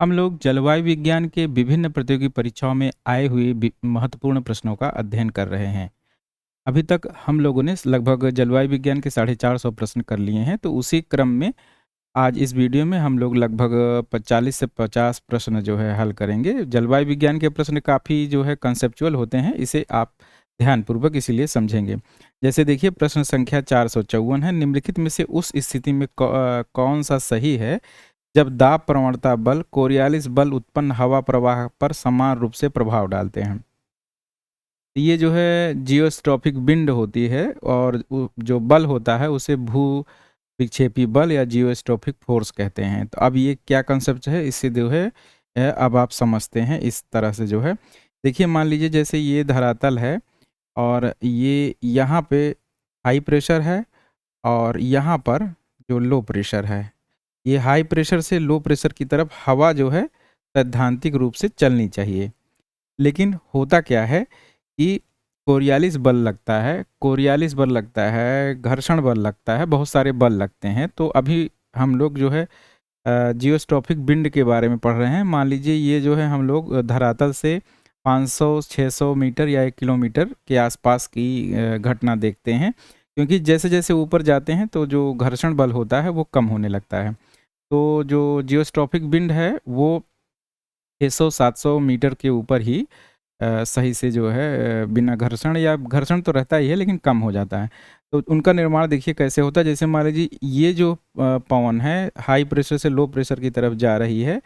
हम लोग जलवायु विज्ञान के विभिन्न प्रतियोगी परीक्षाओं में आए हुए महत्वपूर्ण प्रश्नों का अध्ययन कर रहे हैं। अभी तक हम लोगों ने लगभग जलवायु विज्ञान के 450 प्रश्न कर लिए हैं, तो उसी क्रम में आज इस वीडियो में हम लोग लगभग 40 से 50 प्रश्न जो है हल करेंगे। जलवायु विज्ञान के प्रश्न काफ़ी जो है कंसेप्चुअल होते हैं, इसे आप ध्यानपूर्वक इसीलिए समझेंगे। जैसे देखिए, प्रश्न संख्या 454 है, निम्नलिखित में से उस स्थिति में कौन सा सही है जब दाब प्रवणता बल कोरियालिस बल उत्पन्न हवा प्रवाह पर समान रूप से प्रभाव डालते हैं। ये जो है जियोस्ट्रॉपिक विंड होती है, और जो बल होता है उसे भू विक्षेपी बल या जियोस्ट्रॉपिक फोर्स कहते हैं। तो अब ये क्या कंसेप्ट है, इससे जो है अब आप समझते हैं इस तरह से। जो है देखिए, मान लीजिए जैसे ये धरातल है और ये यहाँ पे हाई प्रेशर है और यहाँ पर जो लो प्रेशर है। ये हाई प्रेशर से लो प्रेशर की तरफ हवा जो है सैद्धांतिक रूप से चलनी चाहिए, लेकिन होता क्या है कि कोरियालिस बल लगता है, घर्षण बल लगता है, बहुत सारे बल लगते हैं। तो अभी हम लोग जो है जियोस्ट्रॉपिक विंड के बारे में पढ़ रहे हैं। मान लीजिए ये जो है हम लोग धरातल से 500-600 मीटर या 1 किलोमीटर के आसपास की घटना देखते हैं, क्योंकि जैसे जैसे ऊपर जाते हैं तो जो घर्षण बल होता है वो कम होने लगता है। तो जो जियोस्ट्रॉपिक विंड है वो 600-700 मीटर के ऊपर ही सही से जो है बिना घर्षण, या घर्षण तो रहता ही है लेकिन कम हो जाता है। तो उनका निर्माण देखिए कैसे होता है। जैसे मान लीजिए ये जो पवन है हाई प्रेशर से लो प्रेशर की तरफ जा रही है।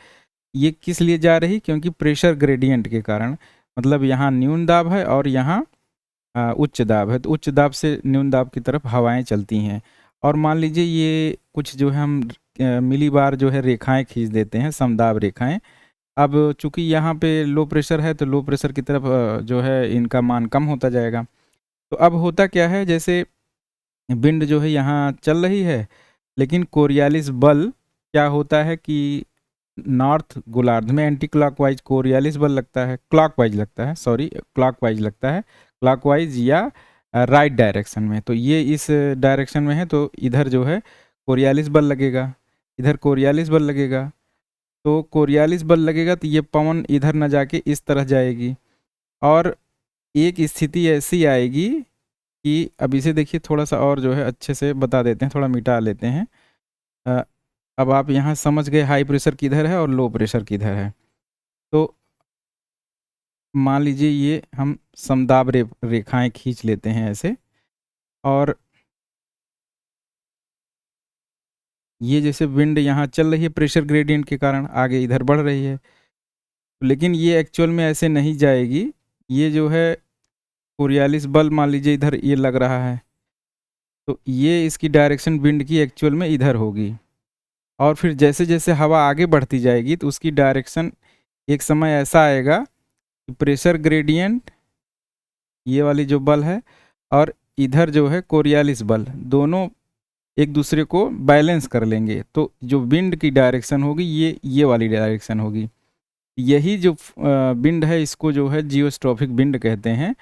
ये किस लिए जा रही? क्योंकि प्रेशर ग्रेडियंट के कारण, मतलब यहाँ न्यून दाब है और यहाँ उच्च दाब है, तो उच्च दाब से न्यून दाब की तरफ हवाएं चलती हैं। और मान लीजिए ये कुछ जो है हम मिली बार जो है रेखाएं खींच देते हैं, समदाब रेखाएं। अब चूंकि यहाँ पे लो प्रेशर है तो लो प्रेशर की तरफ जो है इनका मान कम होता जाएगा। तो अब होता क्या है, जैसे विंड जो है यहाँ चल रही है, लेकिन कोरियालिस बल क्या होता है कि नॉर्थ गोलार्ध में एंटी क्लॉकवाइज कोरियालिस बल लगता है, क्लॉकवाइज लगता है, सॉरी क्लॉकवाइज लगता है, क्लॉकवाइज या राइट डायरेक्शन में। तो ये इस डायरेक्शन में है, तो इधर जो है कोरियालिस बल लगेगा, इधर कोरियालिस बल लगेगा। तो कोरियालिस बल लगेगा तो ये पवन इधर न जाके इस तरह जाएगी, और एक स्थिति ऐसी आएगी कि अब इसे देखिए थोड़ा सा और जो है अच्छे से बता देते हैं, थोड़ा मिटा लेते हैं। अब आप यहाँ समझ गए हाई प्रेशर किधर है और लो प्रेशर किधर है। तो मान लीजिए ये हम समदाब रेखाएं खींच लेते हैं ऐसे, और ये जैसे विंड यहाँ चल रही है प्रेशर ग्रेडियंट के कारण आगे इधर बढ़ रही है, लेकिन ये एक्चुअल में ऐसे नहीं जाएगी। ये जो है कोरियालिस बल मान लीजिए इधर ये लग रहा है, तो ये इसकी डायरेक्शन विंड की एक्चुअल में इधर होगी। और फिर जैसे जैसे हवा आगे बढ़ती जाएगी तो उसकी डायरेक्शन एक समय ऐसा आएगा कि प्रेशर ग्रेडियंट, ये वाली जो बल है, और इधर जो है कोरियालिस बल, दोनों एक दूसरे को बैलेंस कर लेंगे। तो जो विंड की डायरेक्शन होगी ये वाली डायरेक्शन होगी। यही जो विंड है इसको जो है जियोस्ट्रॉपिक विंड कहते हैं,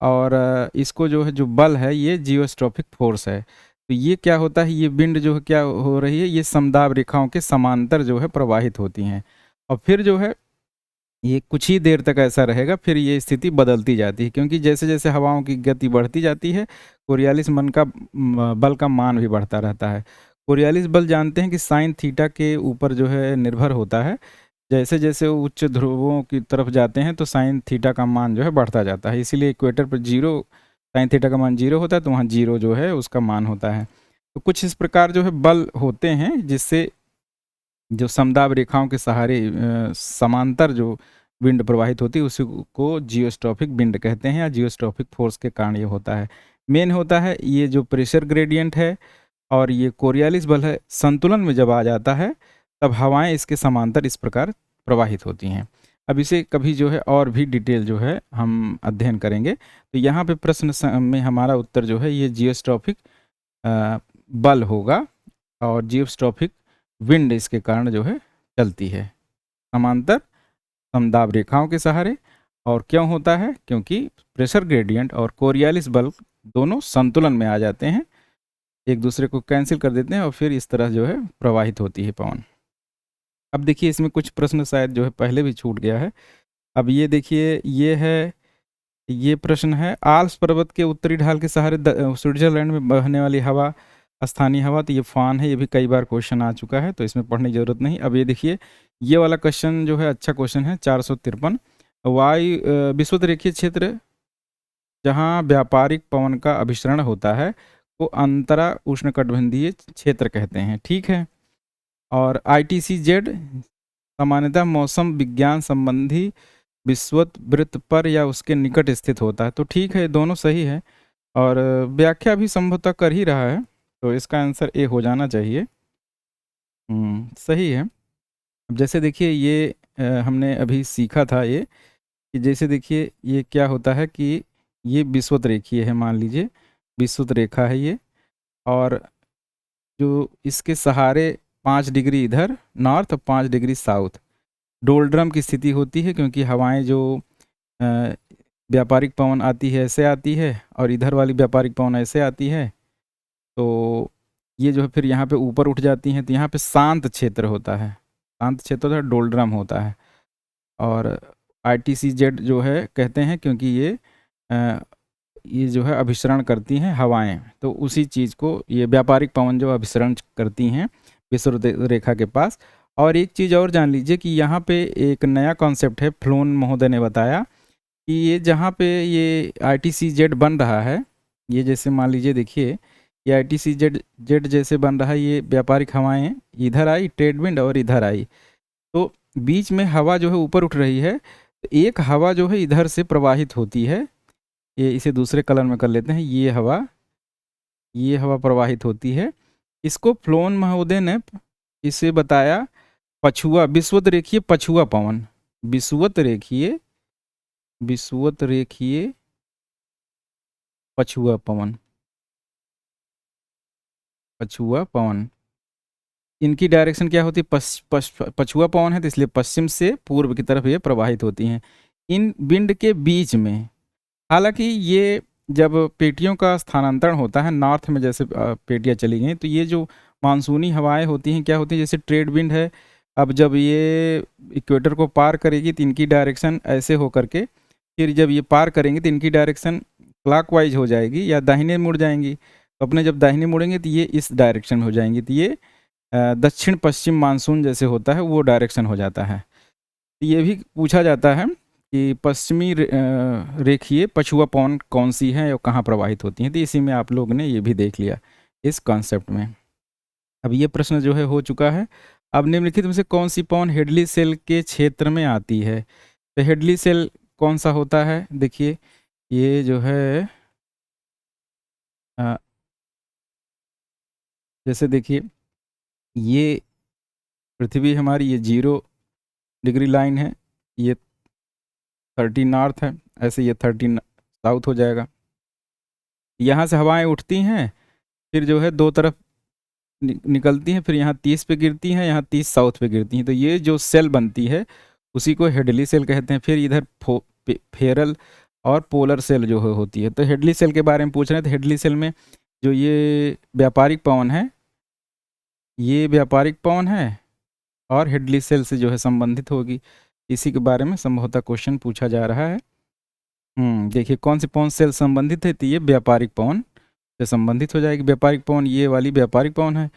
और इसको जो है जो बल है ये जियोस्ट्रॉपिक फोर्स है। तो ये क्या होता है, ये विंड जो है क्या हो रही है, ये समदाब रेखाओं के समांतर जो है प्रवाहित होती हैं, और फिर जो है ये कुछ ही देर तक ऐसा रहेगा, फिर ये स्थिति बदलती जाती है, क्योंकि जैसे जैसे हवाओं की गति बढ़ती जाती है कोरियालिस बल का मान भी बढ़ता रहता है। कोरियालिस बल जानते हैं कि साइन थीटा के ऊपर जो है निर्भर होता है। जैसे जैसे वो उच्च ध्रुवों की तरफ जाते हैं तो साइन थीटा का मान जो है बढ़ता जाता है, इसीलिए इक्वेटर पर जीरो, साइन थीटा का मान जीरो होता है, तो वहाँ जीरो जो है उसका मान होता है। तो कुछ इस प्रकार जो है बल होते हैं, जिससे जो समदाब रेखाओं के सहारे समांतर जो विंड प्रवाहित होती है उसी को जियोस्ट्रॉपिक विंड कहते हैं, या जियोस्ट्रॉपिक फोर्स के कारण ये होता है। मेन होता है ये जो प्रेशर ग्रेडियंट है और ये कोरियालिस बल है, संतुलन में जब आ जाता है तब हवाएं इसके समांतर इस प्रकार प्रवाहित होती हैं। अब इसे कभी जो है और भी डिटेल जो है हम अध्ययन करेंगे। तो यहाँ पे प्रश्न में हमारा उत्तर जो है ये जियोस्ट्रॉपिक बल होगा, और जियोस्ट्रॉपिक विंड इसके कारण जो है चलती है समांतर समदाब रेखाओं के सहारे। और क्यों होता है? क्योंकि प्रेशर ग्रेडियंट और कोरियालिस बल दोनों संतुलन में आ जाते हैं, एक दूसरे को कैंसिल कर देते हैं, और फिर इस तरह जो है प्रवाहित होती है पवन। अब देखिए इसमें कुछ प्रश्न शायद जो है पहले भी छूट गया है। अब ये देखिए ये प्रश्न है, आल्प्स पर्वत के उत्तरी ढाल के सहारे स्विट्जरलैंड में बहने वाली हवा, स्थानीय हवा, तो ये फान है। ये भी कई बार क्वेश्चन आ चुका है, तो इसमें पढ़ने की जरूरत नहीं। अब ये देखिए ये वाला क्वेश्चन जो है अच्छा क्वेश्चन है, 453। वायु विषुवत रेखीय क्षेत्र जहाँ व्यापारिक पवन का अभिसरण होता है को अंतरा उष्णकटिबंधीय क्षेत्र कहते हैं, ठीक है। और ITCZ सामान्यतः मौसम विज्ञान संबंधी विषुवत वृत्त पर या उसके निकट स्थित होता है, तो ठीक है, दोनों सही है। और व्याख्या भी संभवतः कर ही रहा है, तो इसका आंसर ए हो जाना चाहिए। सही है। अब जैसे देखिए ये हमने अभी सीखा था ये कि जैसे देखिए ये क्या होता है कि ये विषुवत रेखीय है, मान लीजिए विषुवत रेखा है ये, और जो इसके सहारे 5 डिग्री इधर नॉर्थ और 5 डिग्री साउथ डोल्ड्रम की स्थिति होती है, क्योंकि हवाएं जो व्यापारिक पवन आती है ऐसे आती है और इधर वाली व्यापारिक पवन ऐसे आती है, तो ये जो है फिर यहाँ पे ऊपर उठ जाती हैं, तो यहाँ पे शांत क्षेत्र होता है, शांत क्षेत्र होता है, डोल्ड्रम होता है। और ITCZ जो है कहते हैं क्योंकि ये जो है अभिसरण करती हैं हवाएं, तो उसी चीज़ को ये व्यापारिक पवन जो अभिसरण करती हैं विषुवत रेखा के पास। और एक चीज़ और जान लीजिए कि यहाँ पे एक नया कॉन्सेप्ट है, फ्लोन महोदय ने बताया कि ये जहाँ पे ये ITCZ बन रहा है, ये जैसे मान लीजिए देखिए ये ITCZ जैसे बन रहा है, ये व्यापारिक हवाएं इधर आई ट्रेड विंड और इधर आई, तो बीच में हवा जो है ऊपर उठ रही है, तो एक हवा जो है इधर से प्रवाहित होती है, ये इसे दूसरे कलर में कर लेते हैं, ये हवा प्रवाहित होती है। इसको फ्लोन महोदय ने इसे बताया पछुआ, विषुवत रेखीय पछुआ पवन, विषुवत रेखीय पछुआ पवन, पछुआ पवन। इनकी डायरेक्शन क्या होती है, पछुआ पवन है तो इसलिए पश्चिम से पूर्व की तरफ ये प्रवाहित होती हैं इन विंड के बीच में। हालांकि ये जब पेटियों का स्थानांतरण होता है नॉर्थ में, जैसे पेटियाँ चली गई, तो ये जो मानसूनी हवाएं होती हैं क्या होती हैं, जैसे ट्रेड विंड है, अब जब ये इक्वेटर को पार करेगी तो इनकी डायरेक्शन ऐसे हो करके, फिर जब ये पार करेंगे तो इनकी डायरेक्शन क्लॉकवाइज हो जाएगी या दाहिने मुड़ जाएंगी, तो अपने जब दाहिने मुड़ेंगे तो ये इस डायरेक्शन में हो जाएंगी, तो ये दक्षिण पश्चिम मानसून जैसे होता है वो डायरेक्शन हो जाता है। तो ये भी पूछा जाता है कि पश्चिमी रेखीय पछुआ पवन कौन सी है और कहाँ प्रवाहित होती हैं, तो इसी में आप लोग ने ये भी देख लिया इस कॉन्सेप्ट में। अब ये प्रश्न जो है हो चुका है। अब निम्नलिखित में से कौन सी पवन हेडली सेल के क्षेत्र में आती है, तो हेडली सेल कौन सा होता है, देखिए ये जो है जैसे देखिए ये पृथ्वी हमारी ये 0 डिग्री लाइन है, ये 30 नॉर्थ है, ऐसे ये 30 साउथ हो जाएगा। यहाँ से हवाएं उठती हैं, फिर जो है दो तरफ निकलती हैं, फिर यहाँ 30 पे गिरती हैं, यहाँ 30 साउथ पे गिरती हैं, तो ये जो सेल बनती है उसी को हेडली सेल कहते हैं। फिर इधर फेरल और पोलर सेल जो होती है, तो हेडली सेल के बारे में पूछ रहे हैं, तो हेडली सेल में जो ये व्यापारिक पवन है, ये व्यापारिक पवन है और हेडली सेल से जो है संबंधित होगी, इसी के बारे में संभवतः क्वेश्चन पूछा जा रहा है। देखिए कौन सी पवन सेल संबंधित है, तो ये व्यापारिक पवन से संबंधित हो जाएगी। व्यापारिक पवन ये वाली व्यापारिक पवन है,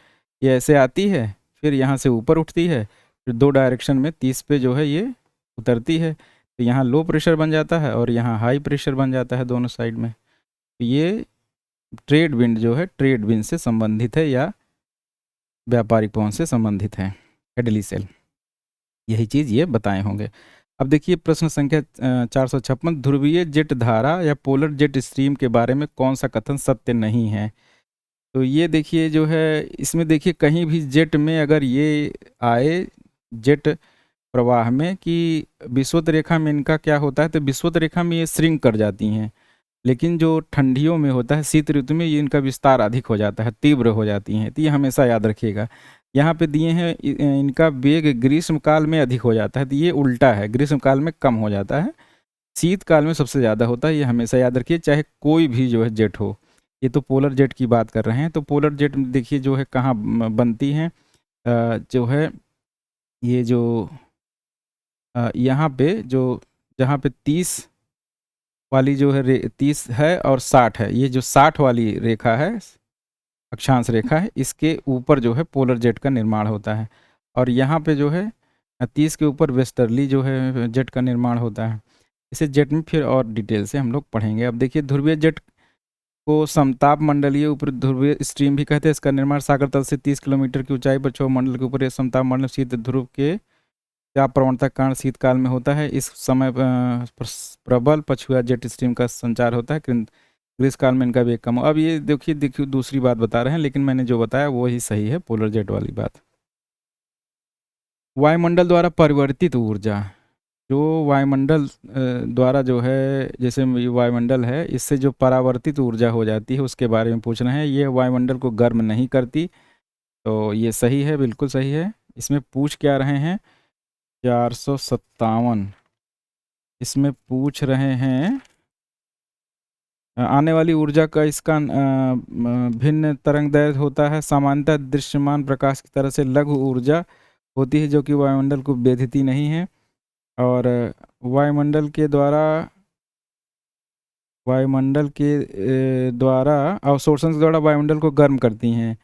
ये ऐसे आती है, फिर यहाँ से ऊपर उठती है, फिर 2 डायरेक्शन में 30 पे जो है ये उतरती है, तो यहाँ लो प्रेशर बन जाता है और यहाँ हाई प्रेशर बन जाता है दोनों साइड में। तो ये ट्रेड विंड जो है ट्रेड विंड से संबंधित है या व्यापारिक पवन से संबंधित है, हेडली सेल, यही चीज़ ये बताए होंगे। अब देखिए प्रश्न संख्या 456, ध्रुवीय जेट धारा या पोलर जेट स्ट्रीम के बारे में कौन सा कथन सत्य नहीं है, तो ये देखिए जो है इसमें देखिए कहीं भी जेट में अगर ये आए जेट प्रवाह में कि विषुवत रेखा में इनका क्या होता है, तो विषुवत रेखा में ये श्रिंक कर जाती हैं, लेकिन जो ठंडियों में होता है शीत ऋतु में ये इनका विस्तार अधिक हो जाता है, तीव्र हो जाती हैं, तो ये हमेशा याद रखिएगा। यहाँ पे दिए हैं इनका वेग ग्रीष्म काल में अधिक हो जाता है, तो ये उल्टा है, ग्रीष्म काल में कम हो जाता है, शीत काल में सबसे ज़्यादा होता है, ये हमेशा याद रखिए, चाहे कोई भी जो है जेट हो। ये तो पोलर जेट की बात कर रहे हैं, तो पोलर जेट देखिए जो है कहाँ बनती हैं, जो है ये जो यहाँ पे जो जहाँ पे 30 वाली जो है 30 है और 60 है, ये जो 60 वाली रेखा है, अक्षांश रेखा है, इसके ऊपर जो है पोलर जेट का निर्माण होता है। और यहाँ पे जो है 30 के ऊपर वेस्टर्ली जो है जेट का निर्माण होता है। इसे जेट में फिर और डिटेल से हम लोग पढ़ेंगे। अब देखिए, ध्रुवीय जेट को समताप मंडलीय ऊपर ध्रुवीय स्ट्रीम भी कहते हैं। इसका निर्माण सागर तल से 30 किलोमीटर की ऊंचाई पर क्षोभ मंडल के ऊपर एक समताप मंडल शीत ध्रुव के चाप प्रवणता के कारण शीतकाल में होता है। इस समय प्रबल पछुआ जेट स्ट्रीम का संचार होता है, ग्रीष्मकाल में इनका वेग कम हो। अब ये देखिए देखिए दूसरी बात बता रहे हैं, लेकिन मैंने जो बताया वो ही सही है, पोलर जेट वाली बात। वायुमंडल द्वारा परिवर्तित ऊर्जा, जो वायुमंडल द्वारा जो है, जैसे ये वायुमंडल है, इससे जो परावर्तित ऊर्जा हो जाती है उसके बारे में पूछ रहे हैं। ये वायुमंडल को गर्म नहीं करती, तो ये सही है, बिल्कुल सही है। इसमें पूछ क्या रहे हैं, 457 इसमें पूछ रहे हैं आने वाली ऊर्जा का इसका भिन्न तरंग दैर्घ्य होता है। सामान्यतः दृश्यमान प्रकाश की तरह से लघु ऊर्जा होती है, जो कि वायुमंडल को भेदती नहीं है। और वायुमंडल के द्वारा अवशोषण के द्वारा वायुमंडल को गर्म करती हैं।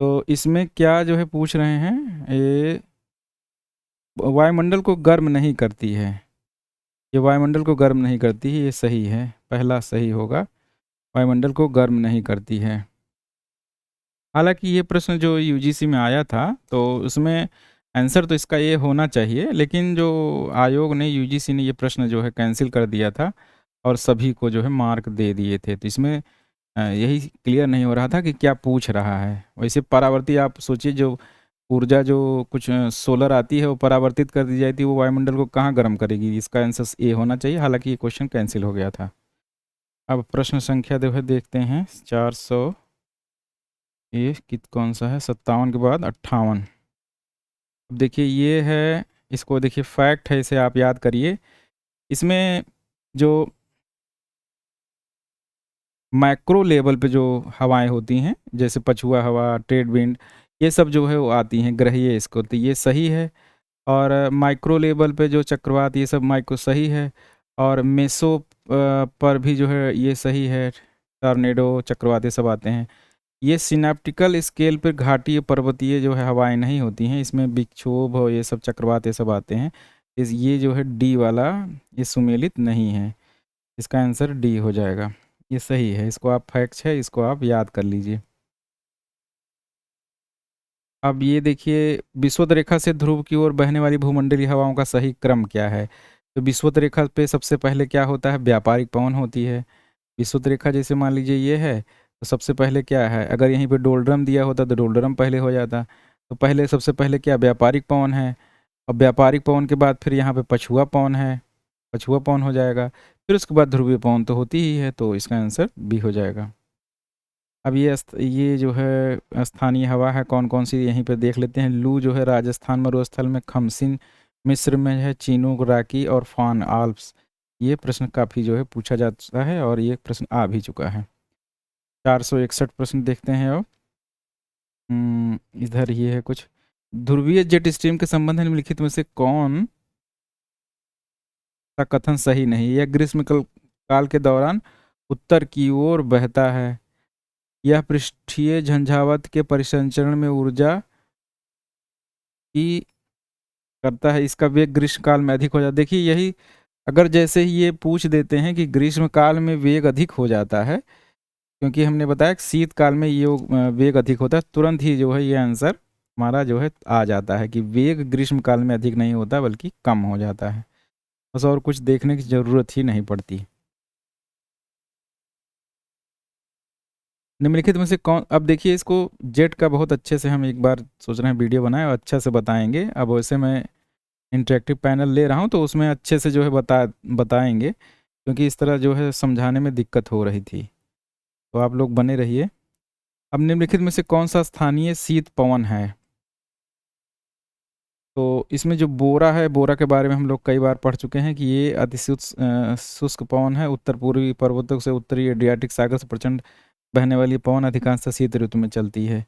तो इसमें क्या जो है पूछ रहे हैं, ये वायुमंडल को गर्म नहीं करती है, ये वायुमंडल को गर्म नहीं करती है, ये सही है, पहला सही होगा, वायुमंडल को गर्म नहीं करती है। हालांकि ये प्रश्न जो यूजीसी में आया था, तो उसमें आंसर तो इसका ये होना चाहिए, लेकिन जो आयोग ने, यूजीसी ने ये प्रश्न जो है कैंसिल कर दिया था और सभी को जो है मार्क दे दिए थे। तो इसमें यही क्लियर नहीं हो रहा था कि क्या पूछ रहा है। वैसे परावर्ती आप सोचिए, जो ऊर्जा जो कुछ सोलर आती है वो परावर्तित कर दी जाती है, वो वायुमंडल को कहाँ गर्म करेगी, इसका आंसर ए होना चाहिए। हालांकि ये क्वेश्चन कैंसिल हो गया था। अब प्रश्न संख्या जो है देखते हैं, 400 ये कौन सा है, 57 के बाद 58। अब देखिए ये है, इसको देखिए फैक्ट है, इसे आप याद करिए। इसमें जो मैक्रो लेवल पे जो हवाएं होती हैं, जैसे पछुआ हवा, ट्रेड विंड, ये सब जो है वो आती हैं ग्रहीय, इसको तो ये सही है। और माइक्रो लेवल पे जो चक्रवात, ये सब माइक्रो सही है। और मेसो पर भी जो है ये सही है, टॉर्नेडो, चक्रवात, ये सब आते हैं। ये सिनेप्टिकल स्केल पर घाटी पर्वतीय जो है हवाएं नहीं होती हैं, इसमें विक्षोभ और ये सब चक्रवात ये सब आते हैं। ये जो है डी वाला, ये सुमेलित नहीं है, इसका आंसर डी हो जाएगा, ये सही है। इसको आप फैक्ट्स है, इसको आप याद कर लीजिए। अब ये देखिए, विषुवत रेखा से ध्रुव की ओर बहने वाली भूमंडलीय हवाओं का सही क्रम क्या है। तो विषुवत रेखा पे सबसे पहले क्या होता है, व्यापारिक पवन होती है। विषुवत रेखा जैसे मान लीजिए ये है, तो सबसे पहले क्या है, अगर यहीं पे डोलड्रम दिया होता तो डोलड्रम पहले हो जाता। तो पहले सबसे पहले क्या, व्यापारिक पवन है। अब व्यापारिक पवन के बाद फिर यहाँ पे पछुआ पवन है, पछुआ पवन हो जाएगा। फिर उसके बाद ध्रुवीय पवन तो होती ही है, तो इसका आंसर बी हो जाएगा। अब ये जो है स्थानीय हवा है कौन कौन सी, यहीं पर देख लेते हैं। लू जो है राजस्थान मरुस्थल में, खमसिन मिस्र में है, चीनूक, राकी और फान आल्प्स। ये प्रश्न काफ़ी जो है पूछा जाता है और ये प्रश्न आ भी चुका है। 461 प्रश्न देखते हैं अब। इधर ये है कुछ, ध्रुवीय जेट स्ट्रीम के संबंध में निम्नलिखित में से कौन सा कथन सही नहीं। यह ग्रीष्म काल के दौरान उत्तर की ओर बहता है। यह पृष्ठीय झंझावात के परिसंचरण में ऊर्जा की करता है, इसका वेग ग्रीष्म काल में अधिक हो जाता है। देखिए यही, अगर जैसे ही ये पूछ देते हैं कि ग्रीष्म काल में वेग अधिक हो जाता है, क्योंकि हमने बताया कि शीतकाल में ये वेग अधिक होता है, तुरंत ही जो है ये आंसर हमारा जो है आ जाता है कि वेग ग्रीष्म काल में अधिक नहीं होता बल्कि कम हो जाता है। बस और कुछ देखने की ज़रूरत ही नहीं पड़ती। निम्नलिखित में से कौन, अब देखिए इसको जेट का बहुत अच्छे से हम एक बार सोच रहे हैं वीडियो बनाएं और अच्छा से बताएंगे। अब वैसे मैं इंटरेक्टिव पैनल ले रहा हूं, तो उसमें अच्छे से जो है बताएंगे, क्योंकि इस तरह जो है समझाने में दिक्कत हो रही थी। तो आप लोग बने रहिए। अब निम्नलिखित में से कौन सा स्थानीय शीत पवन है। तो इसमें जो बोरा है, बोरा के बारे में हम लोग कई बार पढ़ चुके हैं कि ये शुष्क पवन है। उत्तर पूर्वी पर्वतों से उत्तरी एड्रियाटिक सागर से प्रचंड बहने वाली पवन अधिकांशतः शीत ऋतु में चलती है।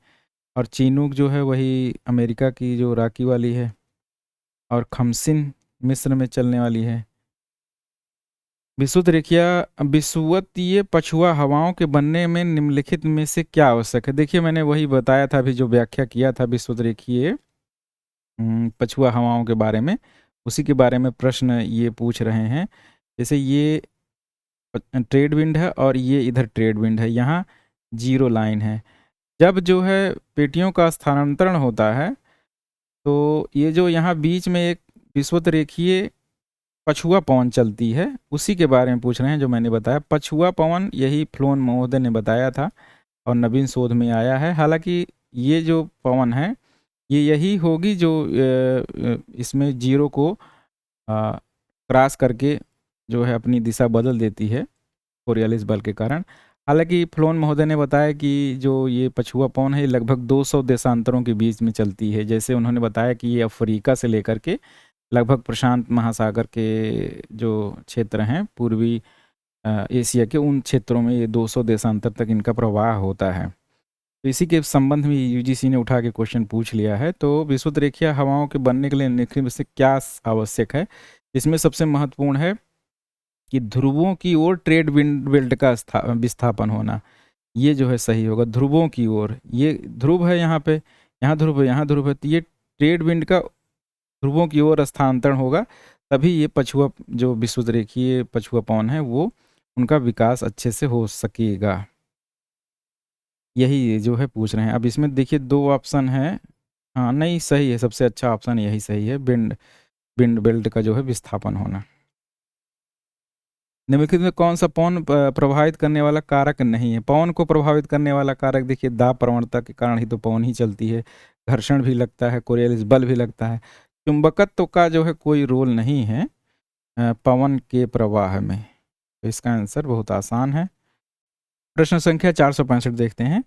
और चीनूक जो है वही अमेरिका की जो राकी वाली है। और खमसिन मिस्र में चलने वाली है। विषुवतीय पछुआ हवाओं के बनने में निम्नलिखित में से क्या आवश्यक है। देखिए मैंने वही बताया था अभी, जो व्याख्या किया था विषुवतीय पछुआ हवाओं के बारे में, उसी के बारे में प्रश्न ये पूछ रहे हैं। जैसे ये ट्रेड विंड है और ये इधर ट्रेड विंड है, यहाँ जीरो लाइन है। जब जो है पेटियों का स्थानांतरण होता है तो ये जो यहाँ बीच में एक विषुवत रेखीय पछुआ पवन चलती है, उसी के बारे में पूछ रहे हैं जो मैंने बताया। पछुआ पवन यही फ्लोन महोदय ने बताया था और नवीन शोध में आया है। हालांकि ये जो पवन है ये यही होगी जो इसमें जीरो को क्रॉस करके जो है अपनी दिशा बदल देती है कोरियालिस बल के कारण। हालांकि फ्लोन महोदय ने बताया कि जो ये पछुआ पवन है लगभग 200 देशांतरों के बीच में चलती है। जैसे उन्होंने बताया कि ये अफ्रीका से लेकर के लगभग प्रशांत महासागर के जो क्षेत्र हैं पूर्वी एशिया के, उन क्षेत्रों में ये 200 देशांतर तक इनका प्रवाह होता है। तो इसी के संबंध में यूजीसी ने उठा के क्वेश्चन पूछ लिया है। तो विषुवत रेखीय हवाओं के बनने के लिए निम्नलिखित में से क्या आवश्यक है। इसमें सबसे महत्वपूर्ण है कि ध्रुवों की ओर ट्रेड विंड बेल्ट का विस्थापन होना, ये जो है सही होगा। ध्रुवों की ओर, ये ध्रुव है यहाँ पे, यहाँ ध्रुव है, यहाँ ध्रुव है, तो ये ट्रेड विंड का ध्रुवों की ओर स्थानांतरण होगा, तभी ये पछुआ जो विषुवत रेखीय पछुआ पवन है वो उनका विकास अच्छे से हो सकेगा। यही जो है पूछ रहे हैं। अब इसमें देखिए 2 ऑप्शन है। हाँ नहीं, सही है, सबसे अच्छा ऑप्शन यही सही है, विंड बेल्ट का जो है विस्थापन होना। निम्नलिखित में कौन सा पवन प्रभावित करने वाला कारक नहीं है। पवन को प्रभावित करने वाला कारक देखिए दाब प्रवणता के कारण ही तो पवन ही चलती है। घर्षण भी लगता है, कोरियालिस बल भी लगता है। चुंबकत्व का जो है कोई रोल नहीं है पवन के प्रवाह में। तो इसका आंसर बहुत आसान है। प्रश्न संख्या 465 देखते हैं।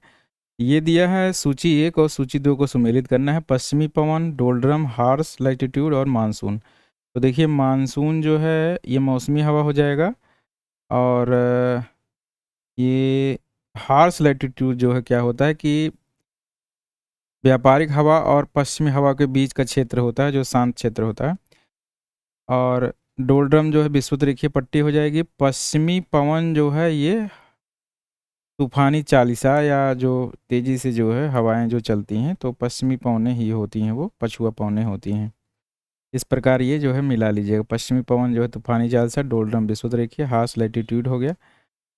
ये दिया है सूची 1 और सूची 2 को सम्मिलित करना है। पश्चिमी पवन, डोल्ड्रम, हार्श लैटिट्यूड और मानसून। तो देखिए मानसून जो है ये मौसमी हवा हो जाएगा, और ये हार्श लैटिट्यूड जो है क्या होता है कि व्यापारिक हवा और पश्चिमी हवा के बीच का क्षेत्र होता है, जो शांत क्षेत्र होता है। और डोल्ड्रम जो है विषुवत रेखीय पट्टी हो जाएगी। पश्चिमी पवन जो है ये तूफानी चालिसा या जो तेज़ी से जो है हवाएं जो चलती हैं, तो पश्चिमी पवनें ही होती हैं, वो पछुआ पवनें होती हैं। इस प्रकार ये जो है मिला लीजिएगा। पश्चिमी पवन जो है तूफानी चालिसा, डोल्ड्रम विषुवत रेखीय, हार्श लैटिट्यूड हो गया,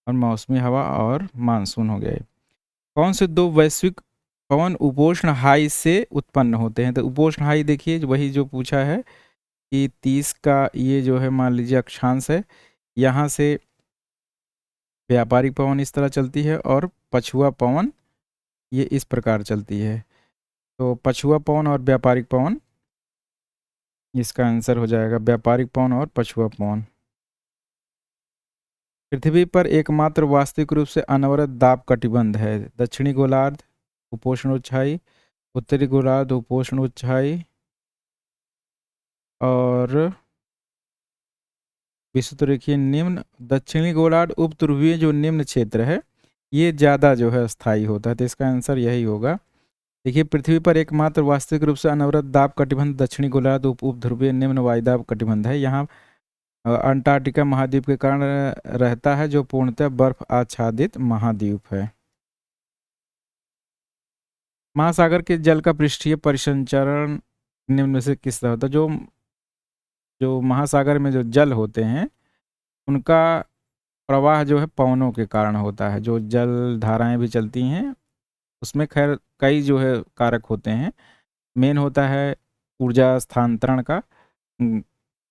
और मौसमी हवा और मानसून हो गए। कौन से 2 वैश्विक पवन उपोष्ण हाई से उत्पन्न होते हैं। तो उपोष्ण हाई देखिए वही जो पूछा है कि 30 का ये जो है मान लीजिए अक्षांश है, यहाँ से व्यापारिक पवन इस तरह चलती है और पछुआ पवन ये इस प्रकार चलती है। तो पछुआ पवन और व्यापारिक पवन, इसका आंसर हो जाएगा व्यापारिक पवन और पछुआ पवन। पृथ्वी पर एकमात्र वास्तविक रूप से अनवरत दाब कटिबंध है। दक्षिणी गोलार्ध उपोष्ण उच्चाई, उत्तरी गोलार्ध उपोष्ण उच्चाई, और विषुवत रेखीय निम्न। दक्षिणी गोलार्ध उप ध्रुवीय जो निम्न क्षेत्र है ये ज़्यादा जो है स्थायी होता है, तो इसका आंसर यही होगा। देखिए पृथ्वी पर एकमात्र वास्तविक रूप से अनवरत दाब कटिबंध दक्षिणी गोलार्ध उप ध्रुवीय निम्न वायुदाब कटिबंध है। यहाँ अंटार्कटिका महाद्वीप के कारण रहता है, जो पूर्णतः बर्फ आच्छादित महाद्वीप है। महासागर के जल का पृष्ठीय परिसंचरण निम्न में से किस तरह होता है। जो महासागर में जो जल होते हैं उनका प्रवाह जो है पवनों के कारण होता है। जो जल धाराएं भी चलती हैं उसमें खैर कई जो है कारक होते हैं। मेन होता है ऊर्जा स्थानांतरण का,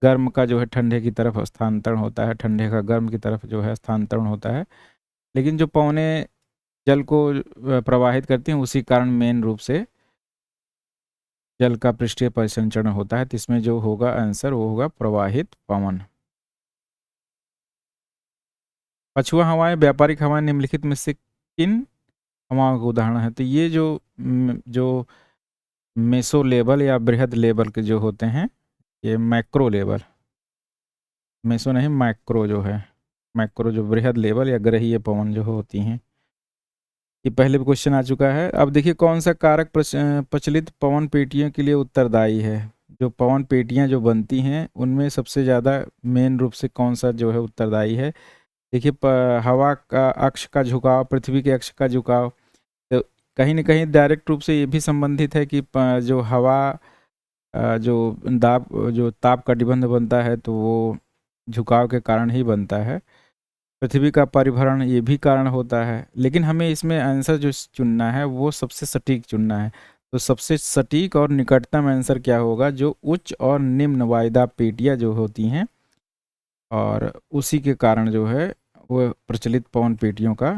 गर्म का जो है ठंडे की तरफ स्थानांतरण होता है, ठंडे का गर्म की तरफ जो है स्थानांतरण होता है। लेकिन जो पवनें जल को प्रवाहित करती हैं उसी कारण मेन रूप से जल का पृष्ठीय परिसंचरण होता है। तो इसमें जो होगा आंसर वो होगा प्रवाहित पवन। पछुआ हवाएं, व्यापारिक हवाएं निम्नलिखित में से किन हवाओं का उदाहरण है। तो ये जो मेसो लेवल या बृहद लेवल के जो होते हैं, ये मैक्रो लेवल, मेसो नहीं मैक्रो जो है, मैक्रो जो बृहद लेवल या ग्रहीय पवन जो होती हैं। ये पहले भी क्वेश्चन आ चुका है। अब देखिए कौन सा कारक प्रचलित पवन पेटियों के लिए उत्तरदायी है। जो पवन पेटियां जो बनती हैं उनमें सबसे ज़्यादा मेन रूप से कौन सा जो है उत्तरदायी है? देखिए हवा का अक्ष का झुकाव, पृथ्वी के अक्ष का झुकाव, तो कहीं न कहीं डायरेक्ट रूप से ये भी संबंधित है कि जो हवा जो जो ताप कटिबंध बनता है तो वो झुकाव के कारण ही बनता है। पृथ्वी का परिभ्रमण ये भी कारण होता है, लेकिन हमें इसमें आंसर जो चुनना है वो सबसे सटीक चुनना है। तो सबसे सटीक और निकटतम आंसर क्या होगा? जो उच्च और निम्न वायुदाब पेटियाँ जो होती हैं और उसी के कारण जो है वो प्रचलित पवन पेटियों का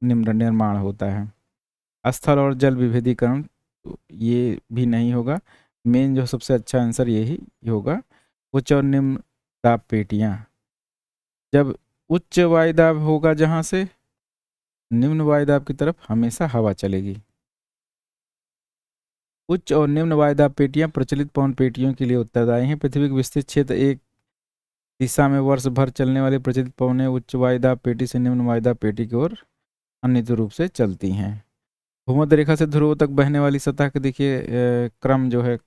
निर्माण होता है। स्थल और जल विभेदीकरण तो ये भी नहीं होगा। मेन जो सबसे अच्छा आंसर यही होगा, उच्च और निम्न दाब पेटियाँ। जब उच्च वायुदाब होगा जहाँ से, निम्न वायुदाब की तरफ हमेशा हवा चलेगी। उच्च और निम्न वायुदाब पेटियां प्रचलित पवन पेटियों के लिए उत्तरदायी हैं। पृथ्वी के विस्तृत क्षेत्र एक दिशा में वर्ष भर चलने वाली प्रचलित पवनें उच्च वायुदाब पेटी से निम्न वायुदाब पेटी की ओर अनियमित रूप से चलती हैं। भूमध्य रेखा से ध्रुवों तक बहने वाली सतह के देखिए क्रम जो है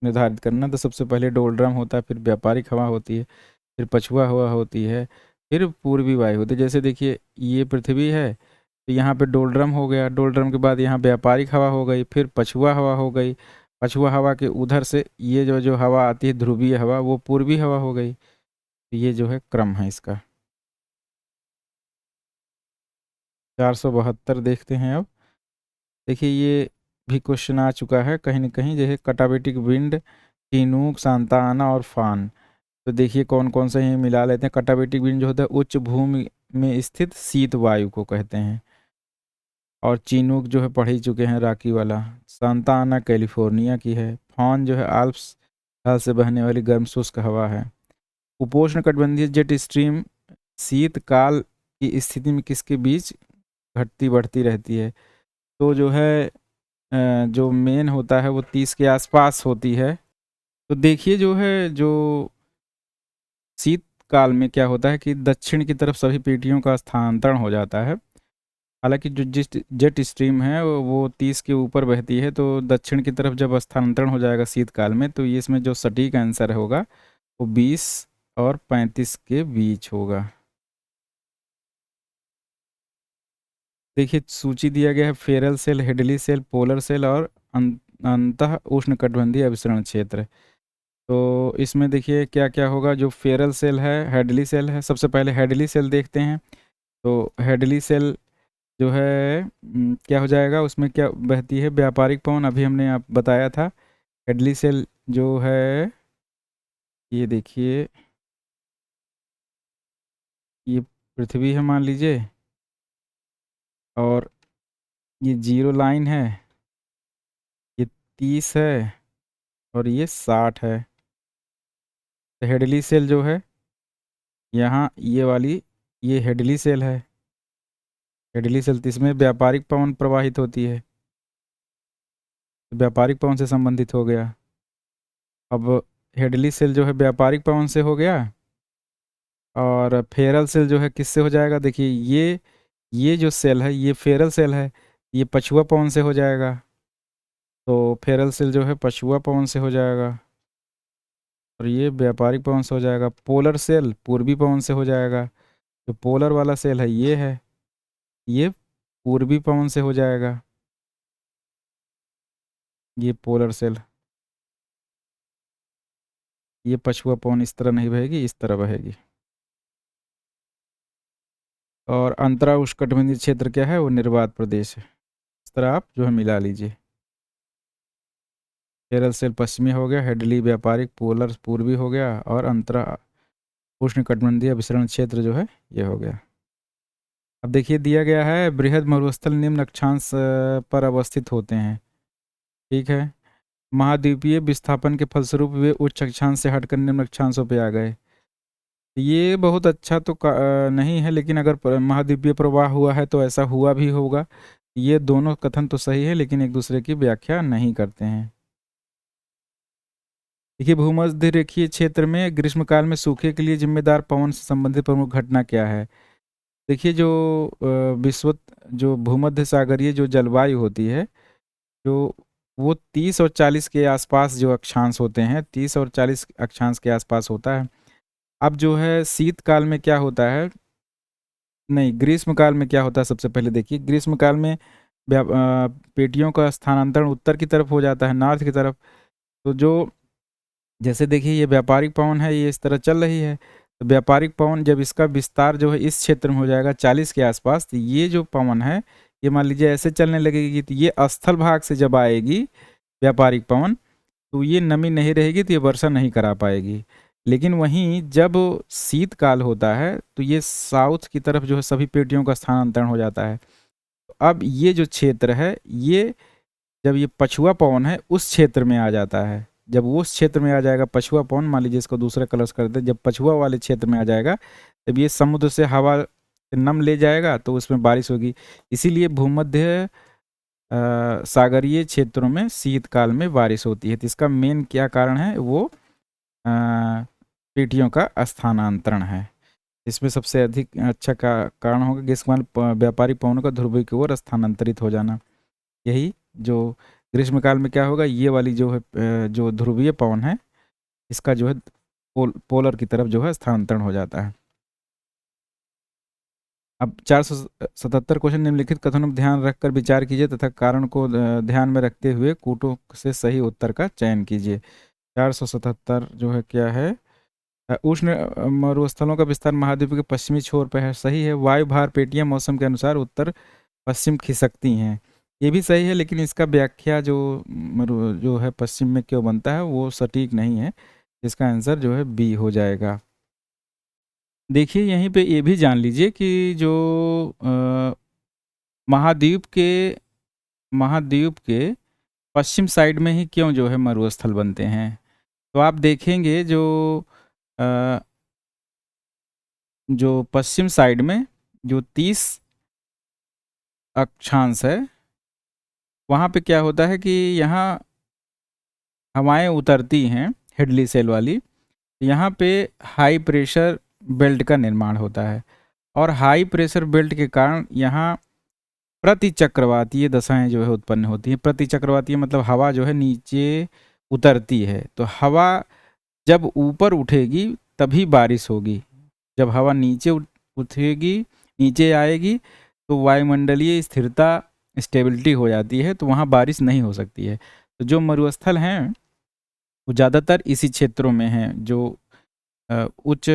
निर्धारित करना। तो सबसे पहले डोलड्रम होता है, फिर व्यापारिक हवा होती है, फिर पछुआ हवा होती है, फिर पूर्वी वायु होती है। जैसे देखिए ये पृथ्वी है तो यहाँ पे डोलड्रम हो गया, डोलड्रम के बाद यहाँ व्यापारिक हवा हो गई, फिर पछुआ हवा हो गई, पछुआ हवा के उधर से ये जो जो हवा आती है ध्रुवीय हवा, वो पूर्वी हवा हो गई। तो ये जो है क्रम है इसका। 472 देखते हैं अब। देखिए ये भी क्वेश्चन आ चुका है कहीं न कहीं, जैसे कटाबेटिक विंड, टीनूक, सांता आना और फान। तो देखिए कौन कौन से ये मिला लेते हैं। कटाबेटिक विंड जो होता है उच्च भूमि में स्थित शीत वायु को कहते हैं, और चीनूक जो है पढ़ ही चुके हैं, राकी वाला। सांता आना कैलिफोर्निया की है। फान जो है आल्प्स ढाल से बहने वाली गर्म शुष्क हवा है। उपोष्ण कटिबंधीय जेट स्ट्रीम शीतकाल की स्थिति में किसके बीच घटती बढ़ती रहती है? तो जो है जो मेन होता है वो 30 के आसपास होती है। तो देखिए जो है जो शीतकाल में क्या होता है कि दक्षिण की तरफ सभी पेटियों का स्थानांतरण हो जाता है। हालांकि जो जिस जेट स्ट्रीम है वो 30 के ऊपर बहती है, तो दक्षिण की तरफ जब स्थानांतरण हो जाएगा शीतकाल में, तो ये इसमें जो सटीक आंसर होगा वो 20 और 35 के बीच होगा। देखिए सूची दिया गया है, Ferrel cell, Hadley cell, polar cell और अंतः उष्णकटिबंधीय अभिसरण क्षेत्र। तो इसमें देखिए क्या क्या होगा। जो फेरल सेल है, हेडली सेल है। सबसे पहले हेडली सेल देखते हैं। तो हेडली सेल जो है क्या हो जाएगा, उसमें क्या बहती है? व्यापारिक पवन, अभी हमने आप बताया था। हेडली सेल जो है ये देखिए, ये पृथ्वी है मान लीजिए, और ये 0 लाइन है, ये 30 है और ये 60 है। तो हेडली सेल जो है यहाँ ये वाली, ये हेडली सेल है। हेडली सेल, इसमें व्यापारिक पवन प्रवाहित होती है, व्यापारिक पवन से संबंधित हो गया। अब हेडली सेल जो है व्यापारिक पवन से हो गया, और फेरल सेल जो है किससे हो जाएगा? देखिए ये जो सेल है ये फेरल सेल है, ये पछुआ पवन से हो जाएगा। तो फेरल सेल जो है पछुआ पवन से हो जाएगा, और ये व्यापारिक पवन से हो जाएगा। पोलर सेल पूर्वी पवन से हो जाएगा। जो पोलर वाला सेल है ये है, ये पूर्वी पवन से हो जाएगा, ये पोलर सेल। ये पछुआ पवन इस तरह नहीं बहेगी, इस तरह बहेगी। और अंतरा उष्णकटिबंधीय क्षेत्र क्या है? वो निर्वात प्रदेश है। इस तरह आप जो है मिला लीजिए। केरल सेल पश्चिमी हो गया, हेडली व्यापारिक, पोलर पूर्वी हो गया, और अंतरा उष्णकटिबंधीय विसरण क्षेत्र जो है ये हो गया। अब देखिए दिया गया है बृहद मरुस्थल निम्न अक्षांश पर अवस्थित होते हैं। ठीक है, महाद्वीपीय विस्थापन के फलस्वरूप वे उच्च अक्षांश से हटकर निम्न अक्षांशों पे आ गए। ये बहुत अच्छा तो नहीं है, लेकिन अगर महाद्वीपीय प्रवाह हुआ है तो ऐसा हुआ भी होगा। ये दोनों कथन तो सही है, लेकिन एक दूसरे की व्याख्या नहीं करते हैं। देखिए भूमध्य रेखीय क्षेत्र में ग्रीष्मकाल में सूखे के लिए जिम्मेदार पवन से संबंधित प्रमुख घटना क्या है? देखिए जो विश्व जो भूमध्य सागरीय जो जलवायु होती है, जो वो 30 और 40 के आसपास जो अक्षांश होते हैं, 30 और 40 अक्षांश के आसपास होता है। अब जो है शीतकाल में क्या होता है, नहीं ग्रीष्म काल में क्या होता है, सबसे पहले देखिए ग्रीष्म काल में पेटियों का स्थानांतरण उत्तर की तरफ हो जाता है, नॉर्थ की तरफ। तो जो जैसे देखिए ये व्यापारिक पवन है, ये इस तरह चल रही है, तो व्यापारिक पवन जब इसका विस्तार जो है इस क्षेत्र में हो जाएगा 40 के आसपास, तो ये जो पवन है ये मान लीजिए ऐसे चलने लगेगी, तो ये स्थल भाग से जब आएगी व्यापारिक पवन, तो ये नमी नहीं रहेगी, तो ये वर्षा नहीं करा पाएगी। लेकिन वहीं जब शीतकाल होता है तो ये साउथ की तरफ जो है सभी पेटियों का स्थानांतरण हो जाता है। तो अब ये जो क्षेत्र है, ये जब ये पछुआ पवन है उस क्षेत्र में आ जाता है, जब वो उस क्षेत्र में आ जाएगा पछुआ पवन, मान लीजिए इसको दूसरा कलर्स कर दे, जब पछुआ वाले क्षेत्र में आ जाएगा तब ये समुद्र से हवा नम ले जाएगा तो उसमें बारिश होगी। इसीलिए भूमध्य सागरीय क्षेत्रों में शीतकाल में बारिश होती है। तो इसका मेन क्या कारण है, वो पेटियों का स्थानांतरण है। इसमें सबसे अधिक अच्छा कारण होगा ग्रीष्मकाल व्यापारिक पवनों का ध्रुवीय की ओर स्थानांतरित हो जाना। यही जो ग्रीष्मकाल में क्या होगा, ये वाली जो है जो ध्रुवीय पवन है इसका जो है पोलर की तरफ जो है स्थानांतरण हो जाता है। अब 477 क्वेश्चन, निम्नलिखित कथनों पर ध्यान रखकर विचार कीजिए तथा कारण को ध्यान में रखते हुए कूटों से सही उत्तर का चयन कीजिए। 477 जो है क्या है, उष्ण मरुस्थलों का विस्तार महाद्वीप के पश्चिमी छोर पर है, सही है। वायु भार पेटियां मौसम के अनुसार उत्तर पश्चिम खिसकती हैं, ये भी सही है, लेकिन इसका व्याख्या जो है पश्चिम में क्यों बनता है वो सटीक नहीं है। इसका आंसर जो है बी हो जाएगा। देखिए यहीं पे ये भी जान लीजिए कि जो महाद्वीप के पश्चिम साइड में ही क्यों जो है मरुस्थल बनते हैं। तो आप देखेंगे जो पश्चिम साइड में जो 30 अक्षांश है वहाँ पे क्या होता है कि यहाँ हवाएं उतरती हैं हेडली सेल वाली, यहाँ पे हाई प्रेशर बेल्ट का निर्माण होता है, और हाई प्रेशर बेल्ट के कारण यहाँ प्रति चक्रवातीय दशाएं जो है उत्पन्न होती हैं। प्रति चक्रवातीय मतलब हवा जो है नीचे उतरती है, तो हवा जब ऊपर उठेगी तभी बारिश होगी। जब हवा नीचे उठेगी, नीचे आएगी, तो वायुमंडलीय स्थिरता स्टेबिलिटी हो जाती है, तो वहाँ बारिश नहीं हो सकती है। तो जो मरुस्थल हैं वो ज़्यादातर इसी क्षेत्रों में हैं, जो उच्च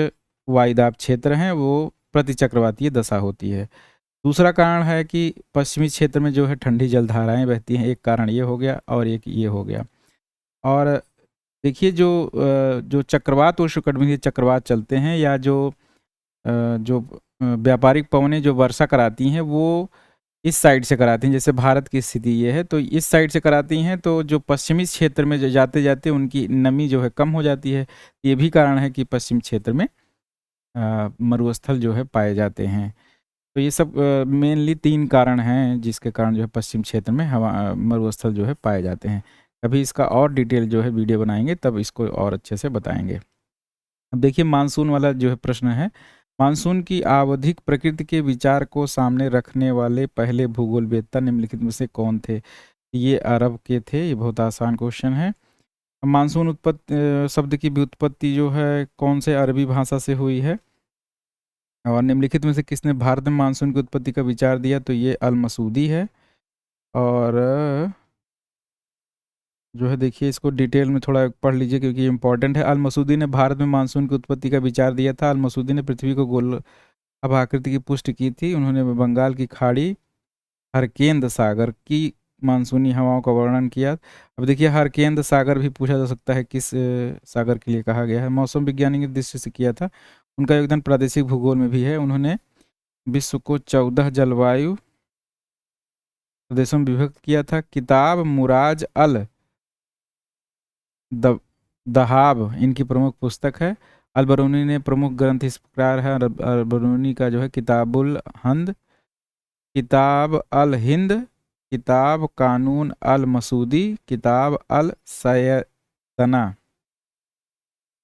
वायुदाब क्षेत्र हैं वो प्रतिचक्रवातीय दशा होती है। दूसरा कारण है कि पश्चिमी क्षेत्र में जो है ठंडी जलधाराएं बहती हैं, एक कारण ये हो गया और एक ये हो गया। और देखिए जो चक्रवात उष्णकटिबंधीय चक्रवात चलते हैं, या जो व्यापारिक पवनें जो वर्षा कराती हैं वो इस साइड से कराती हैं। जैसे भारत की स्थिति ये है तो इस साइड से कराती हैं, तो जो पश्चिमी क्षेत्र में जो जाते जाते उनकी नमी जो है कम हो जाती है। ये भी कारण है कि पश्चिम क्षेत्र में मरुस्थल जो है पाए जाते हैं। तो ये सब मेनली 3 कारण हैं जिसके कारण जो है पश्चिम क्षेत्र में मरुस्थल जो है पाए जाते हैं। कभी इसका और डिटेल जो है वीडियो बनाएंगे तब इसको और अच्छे से बताएंगे। अब देखिए मानसून वाला जो है प्रश्न है, मानसून की आवधिक प्रकृति के विचार को सामने रखने वाले पहले भूगोलवेत्ता निम्नलिखित में से कौन थे। ये अरब के थे, ये बहुत आसान क्वेश्चन है। मानसून शब्द की व्युत्पत्ति जो है कौन से अरबी भाषा से हुई है, और निम्नलिखित में से किसने भारत में मानसून की उत्पत्ति का विचार दिया, तो ये अल मसूदी है। और जो है देखिए इसको डिटेल में थोड़ा पढ़ लीजिए क्योंकि ये इंपॉर्टेंट है। अल मसूदी ने भारत में मानसून की उत्पत्ति का विचार दिया था। अल मसूदी ने पृथ्वी को गोल अब आकृति की पुष्टि की थी। उन्होंने बंगाल की खाड़ी, हरकेंद सागर की मानसूनी हवाओं का वर्णन किया। अब देखिए हरकेंद सागर भी पूछा जा सकता है किस सागर के लिए कहा गया है, मौसम विज्ञानी की दृष्टि से किया था। उनका योगदान प्रादेशिक भूगोल में भी है। उन्होंने विश्व को 14 जलवायु प्रदेशों में विभक्त किया था। किताब मुराज अल दहाब इनकी प्रमुख पुस्तक है। अलबरूनी ने प्रमुख ग्रंथ इस प्रकार है। अलबरूनी का जो है किताबुल हंद, किताब अल हिंद, किताब कानून अल मसूदी, किताब अल सैतना।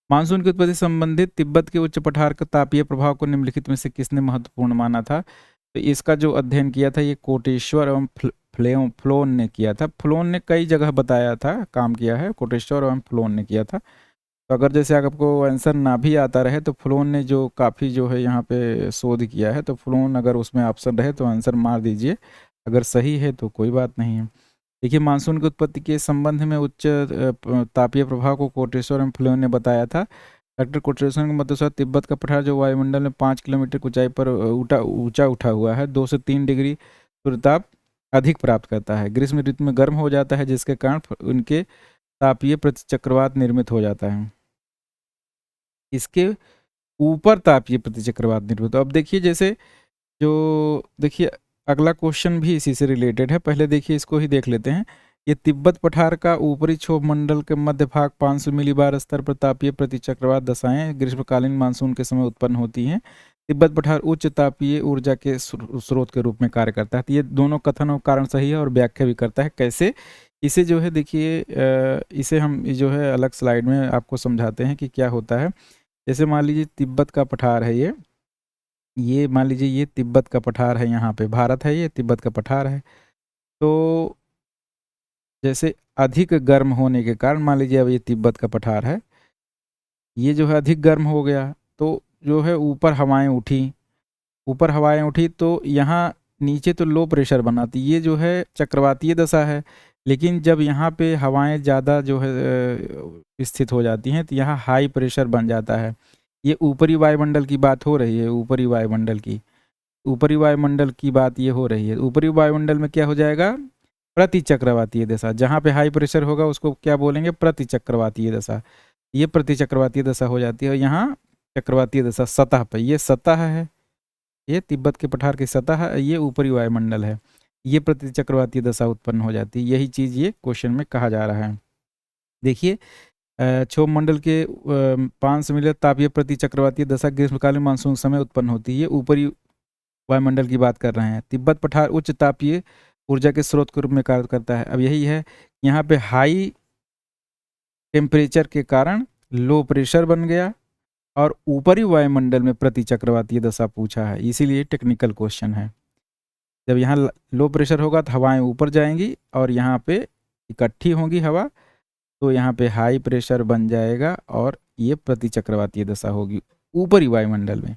मानसून की उत्पत्ति संबंधित तिब्बत के उच्च पठार का तापीय प्रभाव को निम्नलिखित में से किसने महत्वपूर्ण माना था। तो इसका जो अध्ययन किया था ये कोटेश्वर एवं फ्लोन ने किया था। फ्लोन ने कई जगह बताया था, काम किया है, कोटेश्वर एवं फ्लोन ने किया था। तो अगर जैसे आपको आंसर ना भी आता रहे तो फ्लोन ने जो काफ़ी जो है यहाँ पे शोध किया है, तो फ्लोन अगर उसमें ऑप्शन रहे तो आंसर मार दीजिए, अगर सही है तो कोई बात नहीं है। देखिए, मानसून की उत्पत्ति के संबंध में उच्च तापीय प्रभाव को कोटेश्वर एवं फ्लोन ने बताया था। डॉक्टर कोटेश्वर के मत तिब्बत का पठार जो वायुमंडल में 5 किलोमीटर की ऊंचाई पर ऊंचा उठा हुआ है, 2 से 3 डिग्री सूर्यताप अधिक प्राप्त करता है। ग्रीष्म ऋतु में गर्म हो जाता है, जिसके कारण उनके तापीय प्रतिचक्रवात निर्मित हो जाता है। इसके ऊपर तापीय प्रतिचक्रवात निर्मित। अब देखिए, जैसे जो देखिए अगला क्वेश्चन भी इसी से रिलेटेड है। पहले देखिए इसको ही देख लेते हैं। ये तिब्बत पठार का ऊपरी क्षोभ मंडल के मध्य भाग 500 मिलीबार स्तर पर तापीय प्रतिचक्रवात दशाएं ग्रीष्मकालीन मानसून के समय उत्पन्न होती हैं। तिब्बत पठार उच्च तापीय ऊर्जा के स्रोत के रूप में कार्य करता है। तो ये दोनों कथन और कारण सही है और व्याख्या भी करता है। कैसे? इसे जो है देखिए, इसे हम जो है अलग स्लाइड में आपको समझाते हैं कि क्या होता है। जैसे मान लीजिए तिब्बत का पठार है, ये मान लीजिए ये तिब्बत का पठार है, यहाँ पे भारत है, ये तिब्बत का पठार है। तो जैसे अधिक गर्म होने के कारण मान लीजिए अब ये तिब्बत का पठार है, ये जो है अधिक गर्म हो गया, तो जो है ऊपर हवाएं उठी तो यहाँ नीचे तो लो प्रेशर बनाती, ये जो है चक्रवातीय दशा है। लेकिन जब यहाँ पे हवाएं ज़्यादा जो है स्थित हो जाती हैं तो यहाँ हाई प्रेशर बन जाता है। ये ऊपरी वायुमंडल की बात हो रही है, ऊपरी वायुमंडल की बात ये हो रही है। ऊपरी वायुमंडल में क्या हो जाएगा? प्रतिचक्रवातीय दशा। जहाँ पे हाई प्रेशर होगा उसको क्या बोलेंगे? प्रतिचक्रवातीय दशा। ये प्रतिचक्रवातीय दशा हो जाती है। और यहाँ चक्रवातीय दशा सतह पर, ये सतह है, ये तिब्बत के पठार की सतह है, ये ऊपरी वायुमंडल है, ये प्रतिचक्रवातीय दशा उत्पन्न हो जाती है। यही चीज़ ये क्वेश्चन में कहा जा रहा है। देखिए, क्षोभ मंडल के 500 मिलीमीटर तापीय प्रतिचक्रवातीय दशा ग्रीष्मकालीन मानसून समय उत्पन्न होती है। ये ऊपरी वायुमंडल की बात कर रहे हैं। तिब्बत पठार उच्च तापीय ऊर्जा के स्रोत के रूप में कार्य करता है। अब यही है, यहाँ पे हाई टेम्परेचर के कारण लो प्रेशर बन गया और ऊपरी वायुमंडल में प्रतिचक्रवातीय दशा पूछा है, इसीलिए टेक्निकल क्वेश्चन है। जब यहाँ लो प्रेशर होगा तो हवाएं ऊपर जाएंगी और यहाँ पे इकट्ठी होंगी हवा, तो यहाँ पे हाई प्रेशर बन जाएगा और ये प्रतिचक्रवातीय दशा होगी ऊपरी वायुमंडल में।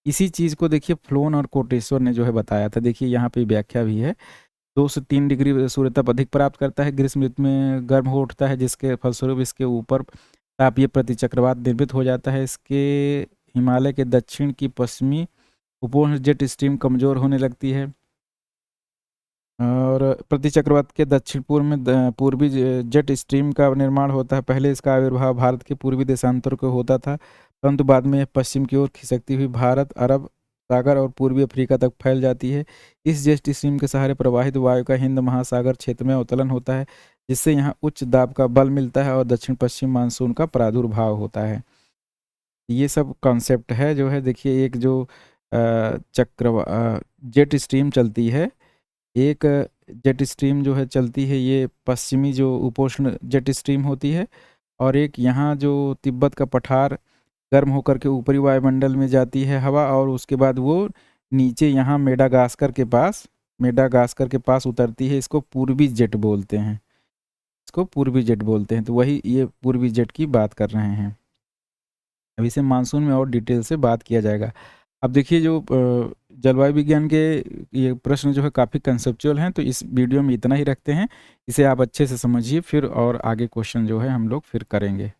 इसी चीज़ को देखिए फ्लोन और कोटेश्वर ने जो है बताया था। देखिए यहाँ पे व्याख्या भी है। 2 से 3 डिग्री सूर्यताप अधिक प्राप्त करता है, ग्रीष्म ऋतु में गर्म हो उठता है, जिसके फलस्वरूप इसके ऊपर तापीय प्रतिचक्रवात निर्मित हो जाता है। इसके हिमालय के दक्षिण की पश्चिमी उपोष्ण जेट स्ट्रीम कमज़ोर होने लगती है और प्रतिचक्रवात के दक्षिण पूर्व में पूर्वी जेट स्ट्रीम का निर्माण होता है। पहले इसका आविर्भाव भारत के पूर्वी देशांतर को होता था, परंतु बाद में पश्चिम की ओर खिसकती हुई भारत, अरब सागर और पूर्वी अफ्रीका तक फैल जाती है। इस जेट स्ट्रीम के सहारे प्रवाहित वायु का हिंद महासागर क्षेत्र में अवतलन होता है, जिससे यहाँ उच्च दाब का बल मिलता है और दक्षिण पश्चिम मानसून का प्रादुर्भाव होता है। ये सब कॉन्सेप्ट है जो है। देखिए, एक जो जेट स्ट्रीम चलती है, एक जेट स्ट्रीम जो है चलती है, ये पश्चिमी जो उपोष्ण जेट स्ट्रीम होती है, और एक यहाँ जो तिब्बत का पठार गर्म होकर के ऊपरी वायुमंडल में जाती है हवा, और उसके बाद वो नीचे यहाँ मेडागास्कर के पास उतरती है। इसको पूर्वी जेट बोलते हैं, तो वही ये पूर्वी जेट की बात कर रहे हैं। अब इसे मानसून में और डिटेल से बात किया जाएगा। अब देखिए, जो जलवायु विज्ञान के ये प्रश्न जो है काफ़ी कंसेप्चुअल हैं, तो इस वीडियो में इतना ही रखते हैं। इसे आप अच्छे से समझिए, फिर और आगे क्वेश्चन जो है हम लोग फिर करेंगे।